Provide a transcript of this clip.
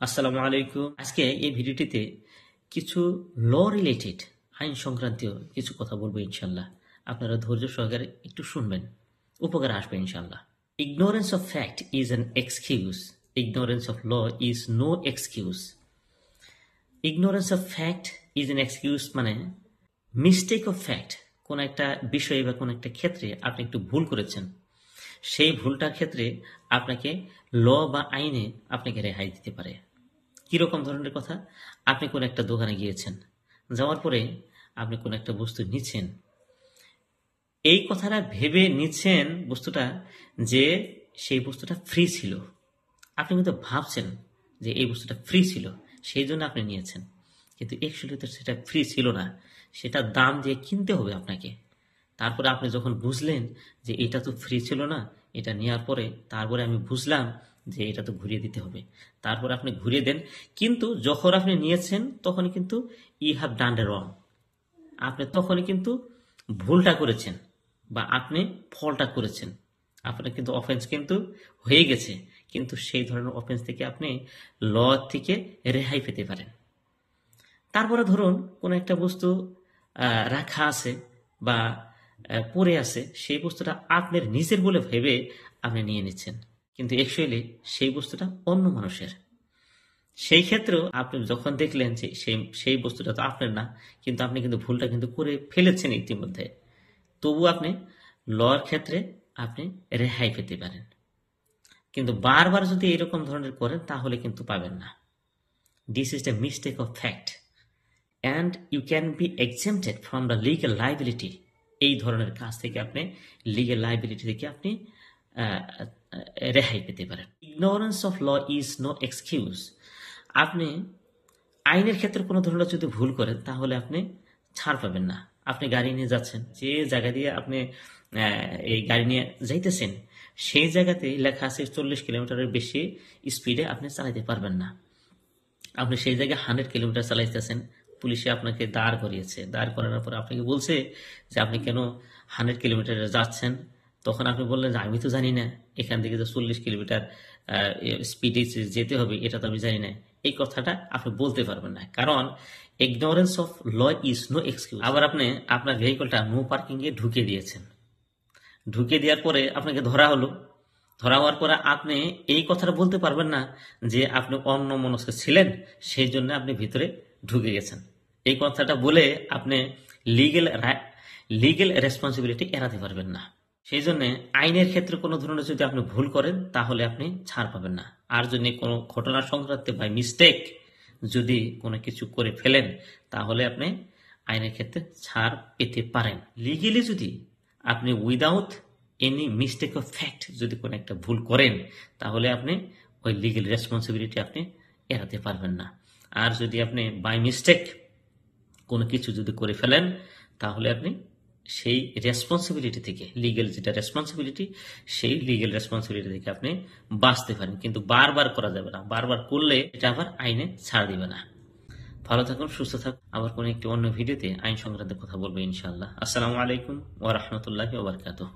আসসালামু আলাইকুম। আজকে এই ভিডিওটিতে কিছু ল রিলেটেড আইন সংক্রান্তীয় কিছু কথা বলবো ইনশাল্লাহ। আপনারা ধৈর্য সহকারে একটু শুনবেন, উপকার আসবে ইনশাল্লাহ। Ignorance of fact is an excuse, ignorance of law is no excuse. Ignorance of fact is an excuse মানে মিস্টেক অফ ফ্যাক্ট, কোন একটা বিষয়ে বা কোন একটা ক্ষেত্রে আপনি একটু ভুল করেছেন, সেই ভুলটার ক্ষেত্রে আপনাকে ল বা আইনে আপনাকে রেহাই দিতে পারে। কিরকম ধরনের কথা? আপনি কোন একটা দোকানে গিয়েছেন, যাওয়ার পরে আপনি কোন একটা বস্তু নিচ্ছেন, এই কথাটা ভেবে নিচ্ছেন বস্তুটা যে সেই বস্তুটা ফ্রি ছিল। আপনি কিন্তু ভাবছেন যে এই বস্তুটা ফ্রি ছিল, সেই জন্য আপনি নিয়েছেন, কিন্তু অ্যাকচুয়ালি তো সেটা ফ্রি ছিল না, সেটা দাম দিয়ে কিনতে হবে আপনাকে। তারপরে আপনি যখন বুঝলেন যে এটা তো ফ্রি ছিল না, এটা নেওয়ার পরে তারপরে আমি বুঝলাম যে এটা তো ঘুরিয়ে দিতে হবে, তারপরে আপনি ঘুরিয়ে দেন। কিন্তু যখন আপনি নিয়েছেন তখন কিন্তু ইউ হ্যাভ ডান এ রং, আপনি তখনই কিন্তু ভুলটা করেছেন বা আপনি ফলটা করেছেন, আপনার কিন্তু অফেন্স কিন্তু হয়ে গেছে। কিন্তু সেই ধরনের অফেন্স থেকে আপনি ল থেকে রেহাই পেতে পারেন। তারপরে ধরুন কোন একটা বস্তু রাখা আছে বা পড়ে আছে, সেই বস্তুটা আপনার নিজের বলে ভেবে আপনি নিয়ে নিচ্ছেন, কিন্তু অ্যাকচুয়ালি সেই বস্তুটা অন্য মানুষের। সেই ক্ষেত্রেও আপনি যখন দেখলেন যে সেই বস্তুটা তো আপনার না, কিন্তু আপনি কিন্তু ভুলটা কিন্তু করে ফেলেছেন ইতিমধ্যে, তবু আপনি লর ক্ষেত্রে আপনি রেহাই পেতে পারেন। কিন্তু বারবার যদি এরকম ধরনের করেন তাহলে কিন্তু পাবেন না। This is the mistake of fact and you can be exempted from the legal liability. এই ধরনের কাজ থেকে আপনি লিগ্যাল লাইবিলিটি থেকে আপনি রেহাই পেতে পারেন। Ignorance of law is no excuse. আপনি আইনের ক্ষেত্রে কোনো ধরনের যদি ভুল করেন তাহলে আপনি ছাড় পাবেন না। আপনি গাড়ি নিয়ে যাচ্ছেন, যে জায়গা দিয়ে আপনি এই গাড়ি নিয়ে যাইতেছেন সেই জায়গাতে লেখা আছে 40 কিলোমিটারের বেশি স্পিডে আপনি চালাইতে পারবেন না। আপনি সেই জায়গায় 100 কিলোমিটার চালাইতেছেন, পুলিশে আপনাকে দাঁড় করিয়েছে, দাঁড় করানোর পর আপনাকে বলছে যে আপনি কেন 100 কিলোমিটারে যাচ্ছেন। তখন আপনি বললেন যে আমি তো জানি না এখান থেকে যে 40 কিলোমিটার স্পিডে যেতে হবে, এটা তো আমি জানি না। এই কথাটা আপনি বলতে পারবেন না, কারণ ignorance of law is no excuse. আবার আপনি আপনার ভেহিকলটা নো পার্কিং এ ঢুকে দিয়েছেন, ঢুকে দেওয়ার পরে আপনাকে ধরা হলো, ধরা হওয়ার পরে আপনি এই কথাটা বলতে পারবেন না যে আপনি অন্যমনস্ক ছিলেন, সেই জন্য আপনি ভিতরে ঢুকে গেছেন। এই কথাটা বলে আপনি লিগেল রেসপন্সিবিলিটি এড়াতে পারবেন না। সেই জন্য আইনের ক্ষেত্রে কোনো ধরনের যদি আপনি ভুল করেন তাহলে আপনি ছাড় পাবেন না। আর যদি কোনো ঘটনা সংক্রান্তে বা মিস্টেক যদি কোনো কিছু করে ফেলেন তাহলে আপনি আইনের ক্ষেত্রে ছাড় পেতে পারেন। লিগেলি যদি আপনি without any mistake of fact যদি কোনো একটা ভুল করেন তাহলে আপনি ওই লিগেল রেসপন্সিবিলিটি আপনি এড়াতে পারবেন না। আর যদি আপনি বাই মিস্টেক কোনো কিছু যদি করে ফেলেন তাহলে আপনি সেই রেসপন্সিবিলিটি থেকে, লিগেল যেটা রেসপন্সিবিলিটি, সেই লিগেল রেসপন্সিবিলিটি থেকে আপনি বাঁচতে পারেন। কিন্তু বারবার করা যাবে না, বারবার করলে এটা আবার আইনে ছাড় দিবে না। ভালো থাকুন, সুস্থ থাকুন। আবার কোনো একটি অন্য ভিডিওতে আইন সংক্রান্ত কথা বলবো ইনশাআল্লাহ। আসসালামু আলাইকুম ওয়া রাহমাতুল্লাহি ওয়া বারাকাতুহু।